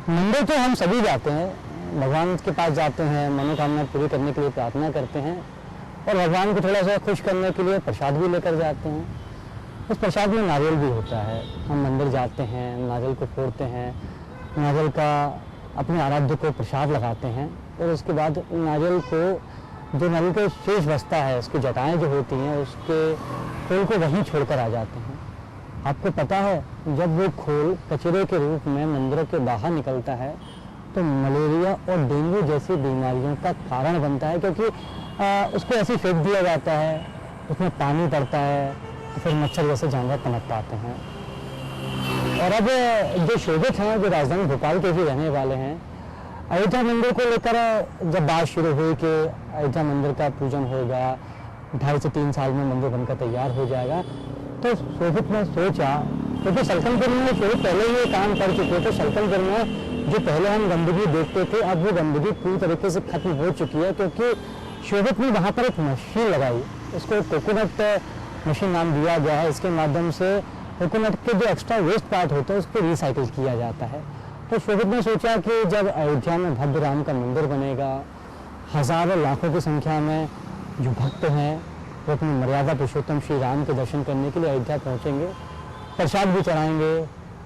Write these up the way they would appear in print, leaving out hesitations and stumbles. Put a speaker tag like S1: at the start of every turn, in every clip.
S1: मंदिर तो हम सभी जाते हैं, भगवान के पास जाते हैं, मनोकामना पूरी करने के लिए प्रार्थना करते हैं और भगवान को थोड़ा सा खुश करने के लिए प्रसाद भी लेकर जाते हैं। उस प्रसाद में नारियल भी होता है। हम मंदिर जाते हैं, नारियल को फोड़ते हैं, नारियल का अपने आराध्य को प्रसाद लगाते हैं और उसके बाद नारियल को, जो नारियल का शेष बचता है, उसकी जटाएँ जो होती हैं, उसके खोल को वहीं छोड़कर आ जाते हैं। आपको पता है, जब वो खोल कचरे के रूप में मंदिरों के बाहर निकलता है तो मलेरिया और डेंगू जैसी बीमारियों का कारण बनता है, क्योंकि उसको ऐसे फेंक दिया जाता है, उसमें पानी पड़ता है तो फिर मच्छर जैसे जानवर पनप पाते हैं। और अब जो शोभित हैं, जो राजधानी भोपाल के भी रहने वाले हैं, अयोध्या मंदिर को लेकर जब बात शुरू हुई कि अयोध्या मंदिर का पूजन होगा, 2.5 से 3 साल में मंदिर बनकर तैयार हो जाएगा, तो शोभित ने सोचा, क्योंकि सल्कनपुर में शोभित पहले ही ये काम कर चुके थे। सल्कनपुर में जो पहले हम गंदगी देखते थे, अब वो गंदगी पूरी तरीके से खत्म हो चुकी है, क्योंकि शोभित ने वहाँ पर एक मशीन लगाई, उसको कोकोनट मशीन नाम दिया गया है। इसके माध्यम से कोकोनट के जो एक्स्ट्रा वेस्ट पार्ट होते हैं उसको रिसाइकिल किया जाता है। तो शोभित ने सोचा कि जब अयोध्या में भव्य राम का मंदिर बनेगा, हजारों लाखों की संख्या में जो भक्त हैं वो अपनी मर्यादा पुरुषोत्तम श्री राम के दर्शन करने के लिए अयोध्या पहुंचेंगे, प्रसाद भी चढ़ाएंगे,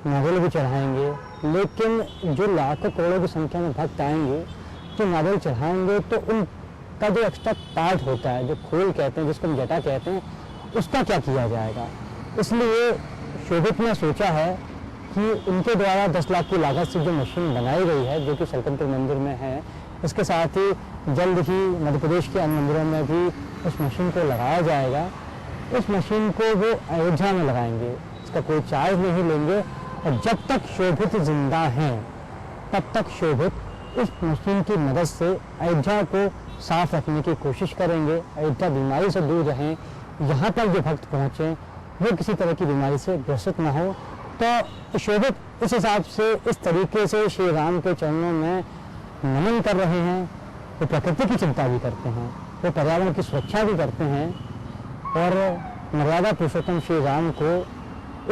S1: नारियल भी चढ़ाएंगे, लेकिन जो लाखों करोड़ों की संख्या में भक्त आएंगे, जो नारियल चढ़ाएंगे, तो उनका जो एक्स्ट्रा पार्ट होता है, जो खोल कहते हैं, जिसको हम जटा कहते हैं, उसका क्या किया जाएगा। इसलिए शोभित ने सोचा है कि उनके द्वारा 10 लाख की लागत से जो मशीन बनाई गई है, जो कि सल्कनपुर मंदिर में है, इसके साथ ही जल्द ही मध्य प्रदेश के अन्य मंदिरों में भी उस मशीन को लगाया जाएगा। उस मशीन को वो अयोध्या में लगाएंगे, इसका कोई चार्ज नहीं लेंगे और जब तक शोभित जिंदा हैं तब तक शोभित उस मशीन की मदद से अयोध्या को साफ रखने की कोशिश करेंगे। अयोध्या बीमारी से दूर रहें, यहाँ तक जो भक्त पहुँचें वो किसी तरह की बीमारी से ग्रसित ना हो। तो शोभित इस हिसाब से, इस तरीके से श्री राम के चरणों में नमन कर रहे हैं। वो प्रकृति की चिंता भी करते हैं, वो पर्यावरण की सुरक्षा भी करते हैं और मर्यादा पुरुषोत्तम श्री राम को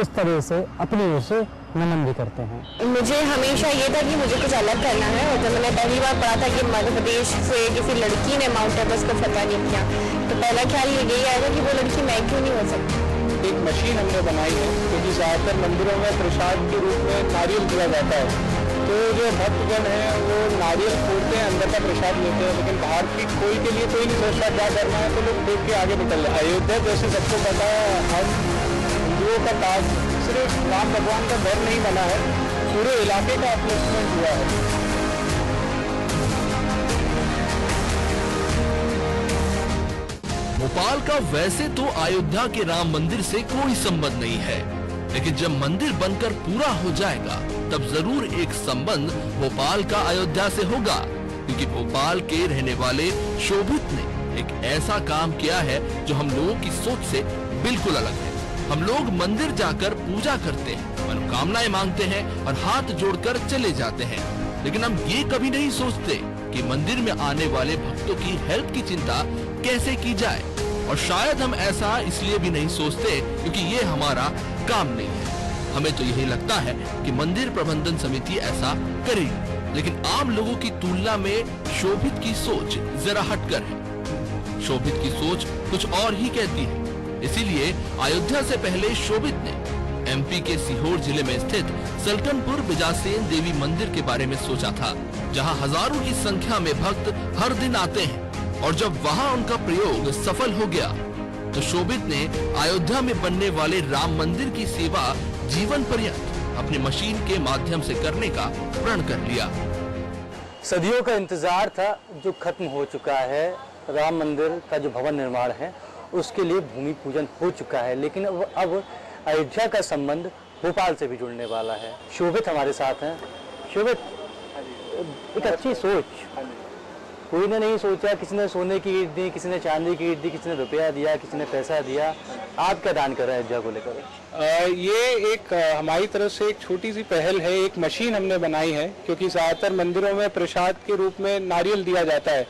S1: इस तरह से अपनी ओर से नमन भी करते हैं।
S2: मुझे हमेशा ये था कि मुझे कुछ अलग करना है, और जब मैंने पहली बार पढ़ा था कि मध्य प्रदेश से किसी लड़की ने माउंट एवरेस्ट को फतह नहीं किया, तो पहला ख्याल यही आएगा कि वो लड़की मैं क्यों नहीं हो सकती।
S3: एक मशीन हमने बनाई है, क्योंकि ज़्यादातर मंदिरों में प्रसाद के रूप में नारियल दिया जाता है, तो जो भक्तगण हैं वो नारियल फोड़ते हैं, अंदर का प्रसाद लेते हैं, लेकिन बाहर की खोल के लिए कोई नहीं सोचता क्या करना है, तो लोग देख के आगे निकल रहे हैं। अयोध्या जैसे सबको पता है, हम हिंदुओं का ताज सिर्फ राम भगवान का घर नहीं बना है, पूरे इलाके का अपलिफ्टमेंट हुआ है।
S4: भोपाल का वैसे तो अयोध्या के राम मंदिर से कोई संबंध नहीं है, लेकिन जब मंदिर बनकर पूरा हो जाएगा तब जरूर एक संबंध भोपाल का अयोध्या से होगा, क्योंकि भोपाल के रहने वाले शोभित ने एक ऐसा काम किया है जो हम लोगों की सोच से बिल्कुल अलग है। हम लोग मंदिर जाकर पूजा करते हैं, मनोकामनाएं मांगते हैं और हाथ जोड़कर चले जाते हैं, लेकिन हम ये कभी नहीं सोचते कि मंदिर में आने वाले भक्तों की हेल्थ की चिंता कैसे की जाए। और शायद हम ऐसा इसलिए भी नहीं सोचते क्योंकि ये हमारा काम नहीं है। हमें तो यही लगता है कि मंदिर प्रबंधन समिति ऐसा करेगी, लेकिन आम लोगों की तुलना में शोभित की सोच जरा हटकर है। शोभित की सोच कुछ और ही कहती है। इसीलिए अयोध्या से पहले शोभित ने एमपी के सीहोर जिले में स्थित सल्कनपुर बिजासेन देवी मंदिर के बारे में सोचा था, जहां हजारों की संख्या में भक्त हर दिन आते हैं। और जब वहां उनका प्रयोग सफल हो गया तो शोभित ने अयोध्या में बनने वाले राम मंदिर की सेवा जीवन पर्यंत अपनी मशीन के माध्यम से करने का प्रण कर लिया।
S1: सदियों का इंतजार था जो खत्म हो चुका है। राम मंदिर का जो भवन निर्माण है उसके लिए भूमि पूजन हो चुका है, लेकिन अब अयोध्या का संबंध भोपाल से भी जुड़ने वाला है। शोभित हमारे साथ हैं। शोभित, एक अच्छी सोच, कोई ने नहीं सोचा, किसी ने सोने की ईंट दी, किसी ने चांदी की ईंट दी, किसी ने रुपया दिया, किसी ने पैसा दिया। आप क्या दान कर रहे हैं अयोध्या को लेकर?
S3: ये एक हमारी तरफ से एक छोटी सी पहल है। एक मशीन हमने बनाई है, क्योंकि ज़्यादातर मंदिरों में प्रसाद के रूप में नारियल दिया जाता है,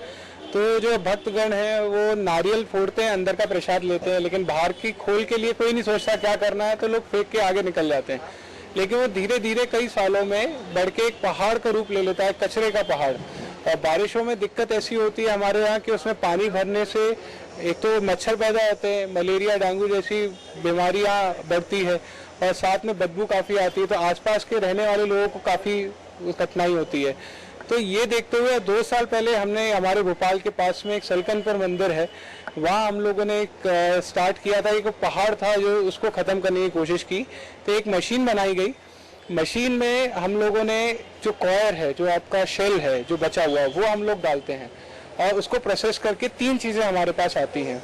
S3: तो जो भक्तगण हैं वो नारियल फोड़ते हैं, अंदर का प्रसाद लेते हैं, लेकिन बाहर की खोल के लिए कोई नहीं सोचता क्या करना है, तो लोग फेंक के आगे निकल जाते हैं। लेकिन वो धीरे धीरे कई सालों में बढ़ के एक पहाड़ का रूप ले लेता है, कचरे का पहाड़। और बारिशों में दिक्कत ऐसी होती है हमारे यहाँ कि उसमें पानी भरने से एक तो मच्छर पैदा होते हैं, मलेरिया डेंगू जैसी बीमारियाँ बढ़ती है और साथ में बदबू काफ़ी आती है, तो आसपास के रहने वाले लोगों को काफ़ी कठिनाई होती है। तो ये देखते हुए 2 साल पहले हमने हमारे भोपाल के पास में एक सलकनपुर मंदिर है, वहाँ हम लोगों ने एक स्टार्ट किया था। एक पहाड़ था जो उसको ख़त्म करने की कोशिश की, तो एक मशीन बनाई गई। मशीन में हम लोगों ने जो कॉयर है, जो आपका शेल है जो बचा हुआ, वो हम लोग डालते हैं और उसको प्रोसेस करके 3 चीज़ें हमारे पास आती हैं।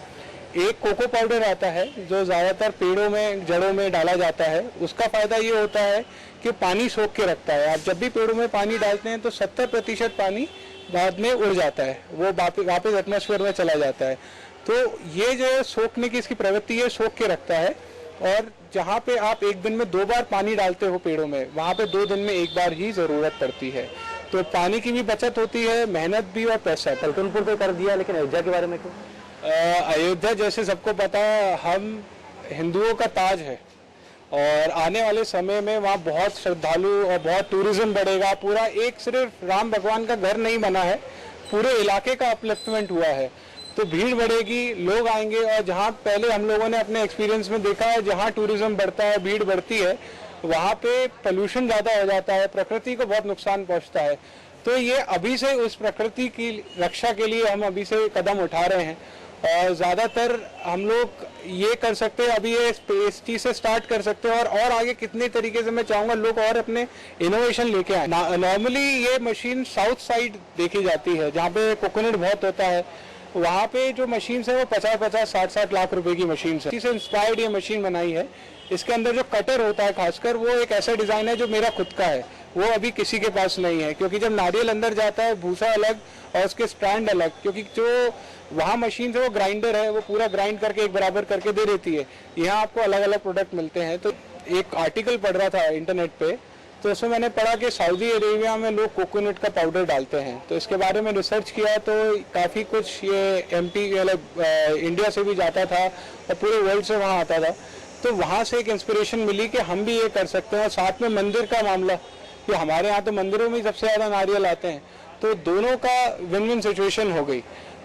S3: एक कोको पाउडर आता है जो ज़्यादातर पेड़ों में जड़ों में डाला जाता है। उसका फ़ायदा ये होता है कि पानी सोख के रखता है। आप जब भी पेड़ों में पानी डालते हैं तो 70% पानी बाद में उड़ जाता है, वो वापस एटमॉस्फेयर में चला जाता है। तो ये जो सोखने की इसकी प्रवृत्ति है, सोख के रखता है। और जहाँ पे आप एक दिन में 2 बार पानी डालते हो पेड़ों में, वहाँ पे 2 दिन में 1 बार ही ज़रूरत पड़ती है। तो पानी की भी बचत होती है, मेहनत भी और पैसा।
S1: सलकनपुर तो कर दिया, लेकिन अयोध्या के बारे में क्यों?
S3: अयोध्या जैसे सबको पता है हम हिंदुओं का ताज है और आने वाले समय में वहाँ बहुत श्रद्धालु और बहुत टूरिज्म बढ़ेगा। पूरा एक सिर्फ राम भगवान का घर नहीं बना है, पूरे इलाके का अपलिफ्टमेंट हुआ है, तो भीड़ बढ़ेगी, लोग आएंगे। और जहाँ पहले हम लोगों ने अपने एक्सपीरियंस में देखा है, जहाँ टूरिज्म बढ़ता है, भीड़ बढ़ती है, वहाँ पे पोल्यूशन ज़्यादा हो जाता है, प्रकृति को बहुत नुकसान पहुँचता है। तो ये अभी से उस प्रकृति की रक्षा के लिए हम अभी से कदम उठा रहे हैं और ज़्यादातर हम लोग ये कर सकते हैं, अभी ये इस चीज़ से स्टार्ट कर सकते हैं और आगे कितने तरीके से मैं चाहूँगा लोग और अपने इनोवेशन लेके आए। नॉर्मली ये मशीन साउथ साइड देखी जाती है जहाँ पे कोकोनट बहुत होता है, वहाँ पे जो मशीन है वो 50-50, 60-60 लाख रुपए की मशीन है। इसी से इंस्पायर्ड ये मशीन बनाई है। इसके अंदर जो कटर होता है खासकर, वो एक ऐसा डिज़ाइन है जो मेरा खुद का है, वो अभी किसी के पास नहीं है। क्योंकि जब नारियल अंदर जाता है, भूसा अलग और उसके स्ट्रैंड अलग, क्योंकि जो वहाँ मशीन से वो ग्राइंडर है, वो पूरा ग्राइंड करके एक बराबर करके दे देती है। यहाँ आपको अलग अलग प्रोडक्ट मिलते हैं। तो एक आर्टिकल पढ़ रहा था इंटरनेट पे, तो उसमें मैंने पढ़ा कि सऊदी अरेबिया में लोग कोकोनट का पाउडर डालते हैं। तो इसके बारे में रिसर्च किया तो काफ़ी कुछ ये एमपी इंडिया से भी जाता था और पूरे वर्ल्ड से वहाँ आता था। तो वहाँ से एक इंस्पिरेशन मिली कि हम भी ये कर सकते हैं। और साथ में मंदिर का मामला, कि हमारे यहाँ तो मंदिरों में सबसे ज़्यादा नारियल आते हैं, तो दोनों का विन विन सिचुएशन हो गई।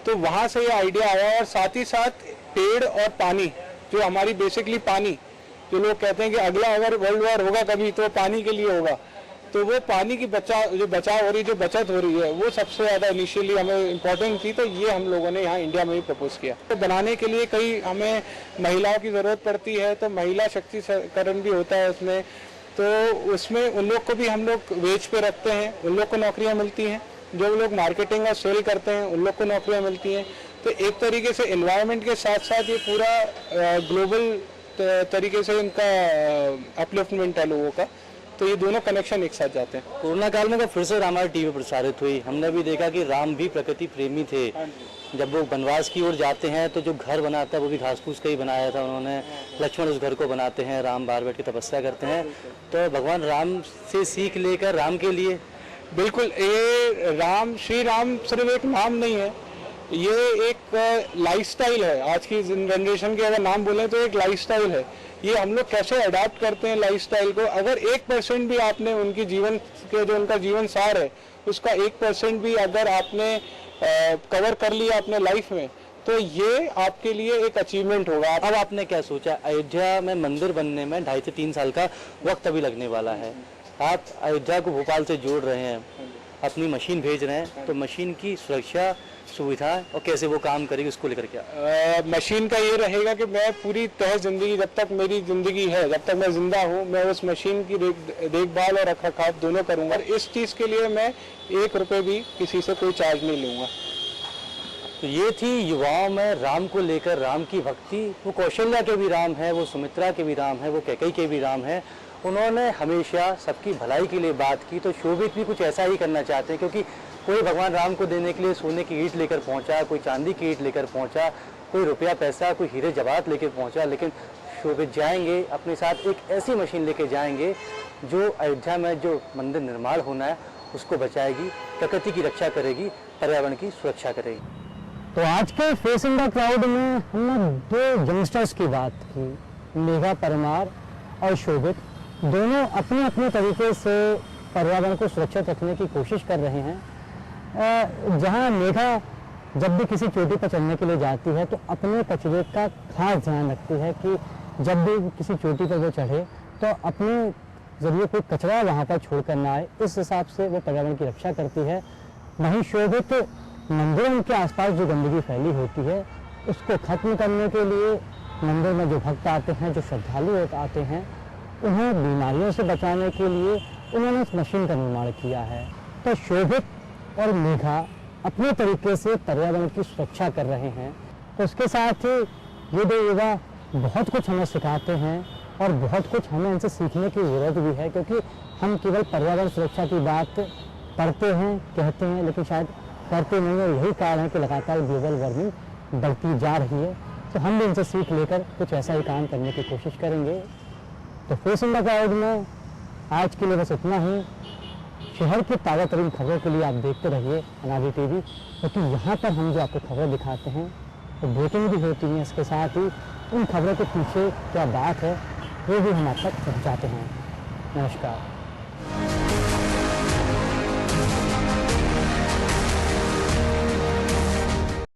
S3: तो वहाँ से ये आइडिया आया। और साथ ही साथ पेड़ और पानी, जो हमारी बेसिकली पानी, जो लोग कहते हैं कि अगला अगर वर्ल्ड वॉर होगा कभी तो पानी के लिए होगा, तो वो पानी की बचाव हो रही, जो बचत हो रही है, वो सबसे ज़्यादा इनिशियली हमें इम्पोर्टेंट थी। तो ये हम लोगों ने यहाँ इंडिया में ही प्रपोज किया। तो बनाने के लिए कई हमें महिलाओं की ज़रूरत पड़ती है, तो महिला शक्तिकरण भी होता है उसमें। तो उसमें उन लोग को भी हम लोग वेज पे रखते हैं, उन लोग को नौकरियाँ मिलती हैं। जो लोग मार्केटिंग और सेल करते हैं उन लोग को नौकरियाँ मिलती हैं। तो एक तरीके से एनवायरनमेंट के साथ साथ ये पूरा ग्लोबल तरीके से इनका अपलिफ्टमेंट है लोगों का। तो ये दोनों कनेक्शन एक साथ जाते हैं।
S1: कोरोना काल में फिर से रामायण टीवी प्रसारित हुई, हमने भी देखा कि राम भी प्रकृति प्रेमी थे। जब वो वनवास की ओर जाते हैं तो जो घर बनाता है वो भी घास फूस का ही बनाया था उन्होंने। लक्ष्मण उस घर को बनाते हैं, राम बाहर बैठ के तपस्या करते हैं। तो भगवान राम से सीख लेकर राम के लिए
S3: बिल्कुल, ये राम, श्री राम सिर्फ एक नाम नहीं है, ये एक लाइफस्टाइल है। आज की जनरेशन के अगर नाम बोले तो एक लाइफस्टाइल है। ये हम लोग कैसे अडॉप्ट करते हैं लाइफस्टाइल को। अगर 1% भी आपने उनकी जीवन के, जो उनका जीवन सार है, उसका 1% भी अगर आपने कवर कर लिया अपने लाइफ में, तो ये आपके लिए एक अचीवमेंट होगा।
S1: अब आपने क्या सोचा? अयोध्या में मंदिर बनने में 2.5 से 3 साल का वक्त अभी लगने वाला है। आप अयोध्या को भोपाल से जोड़ रहे हैं, अपनी मशीन भेज रहे हैं, तो मशीन की सुरक्षा, सुविधा और कैसे वो काम करेगी उसको लेकर क्या?
S3: मशीन का ये रहेगा कि मैं पूरी तह जिंदगी, जब तक मेरी जिंदगी है, जब तक मैं जिंदा हूँ, मैं उस मशीन की देखभाल और रखरखाव दोनों करूँगा। इस चीज़ के लिए मैं 1 रुपये भी किसी से कोई चार्ज नहीं लूँगा।
S1: तो ये थी युवाओं में राम को लेकर राम की भक्ति। वो कौशल्या के भी राम है, वो सुमित्रा के भी राम है, वो कैकेयी के भी राम है। उन्होंने हमेशा सबकी भलाई के लिए बात की। तो शोभित भी कुछ ऐसा ही करना चाहते हैं, क्योंकि कोई भगवान राम को देने के लिए सोने की ईंट लेकर पहुंचा, कोई चांदी की ईंट लेकर पहुंचा, कोई रुपया पैसा, कोई हीरे जवाहरात लेकर पहुंचा, लेकिन शोभित जाएंगे अपने साथ एक ऐसी मशीन लेके जाएंगे जो अयोध्या में जो मंदिर निर्माण होना है उसको बचाएगी, प्रकृति की रक्षा करेगी, पर्यावरण की सुरक्षा करेगी। तो आज के फेस इन द क्राउड में हमने 2 यंगस्टर्स की बात की, मेघा परमार और शोभित। दोनों अपने अपने तरीके से पर्यावरण को सुरक्षित रखने की कोशिश कर रहे हैं। जहाँ मेघा जब भी किसी चोटी पर चढ़ने के लिए जाती है तो अपने कचरे का खास ध्यान रखती है कि जब भी किसी चोटी पर वो चढ़े तो अपने जरिए कोई कचरा वहाँ पर छोड़कर ना आए, इस हिसाब से वो पर्यावरण की रक्षा करती है। वहीं शोभित मंदिरों के आसपास जो गंदगी फैली होती है उसको खत्म करने के लिए मंदिर में जो भक्त आते हैं, जो श्रद्धालु आते हैं, उन्हें बीमारियों से बचाने के लिए उन्होंने इस मशीन का निर्माण किया है। तो शोभित और मेघा अपने तरीके से पर्यावरण की सुरक्षा कर रहे हैं। तो उसके साथ ही ये दो युवा बहुत कुछ हमें सिखाते हैं और बहुत कुछ हमें इनसे सीखने की ज़रूरत भी है, क्योंकि हम केवल पर्यावरण सुरक्षा की बात पढ़ते हैं, कहते हैं, लेकिन शायद करते नहीं है। यही कारण है कि लगातार ग्लोबल वार्मिंग बढ़ती जा रही है। तो हम भी इनसे सीख लेकर कुछ ऐसा ही काम करने की कोशिश करेंगे। तो फेस इंडिया क्राउड में आज के लिए बस इतना ही। शहर की ताज़ा तरीन खबरों के लिए आप देखते रहिए अनादि टीवी, क्योंकि यहाँ पर हम जो आपको खबरें दिखाते हैं तो ब्रेकिंग भी होती है। इसके साथ ही उन खबरों के पीछे क्या बात है वो भी हम आप तक पहुँचाते हैं। नमस्कार।